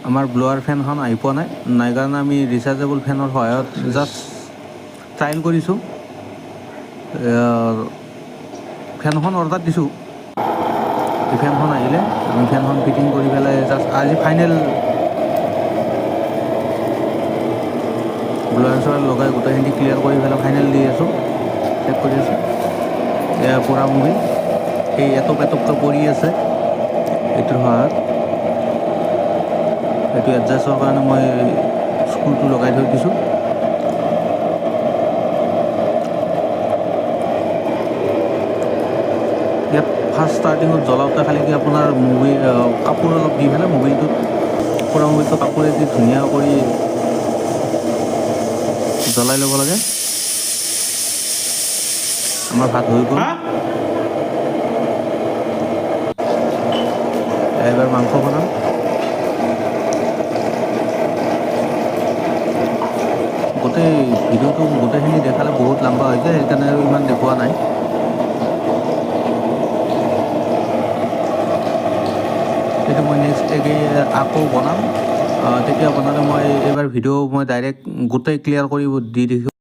আমাৰ ব্লোৱাৰ ফেনখন আহি পোৱা নাই কাৰণে আমি ৰিচাৰ্জেবল ফেনৰ সহায়ত জাষ্ট ট্ৰায়েল কৰিছোঁ। ফেনখন অৰ্ডাৰ দিছোঁ, এই ফেনখন আহিলে আমি ফেনখন ফিটিং কৰি পেলাই জাষ্ট আজি ফাইনেল ব্লোৱাৰ চোৱাৰ লগাই গোটেইখিনি ক্লিয়াৰ কৰি পেলাই ফাইনেল দি আছোঁ, চেক কৰি আছোঁ। এয়া পৰা মুভি এই এটপকৈ পৰি আছে এইটোৰ সহায়ত। এইটো এডজাষ্টৰ কাৰণে মই স্ক্ৰুটো লগাই থৈ দিছোঁ। ইয়াত ফাৰ্ষ্ট ষ্টাৰ্টিঙত জ্বলাওঁতে খালি কি আপোনাৰ কাপোৰ অলপ দি পেলাই পুৰা মুভিটো কাপোৰেদি ধুনীয়া কৰি জ্বলাই ল'ব লাগে। আমাৰ ভাত হৈ গ'ল। এবাৰ মাংস বনাম। গোটেই ভিডিঅ'টো গোটেইখিনি দেখালে বহুত লম্বা হৈ যায়, সেইকাৰণে আৰু ইমান দেখুওৱা নাই। সেইটো মই নেক্সট আকৌ বনাম। তেতিয়া বনালে মই এইবাৰ ভিডিঅ' মই ডাইৰেক্ট গোটেই ক্লিয়াৰ কৰি দি দিছোঁ।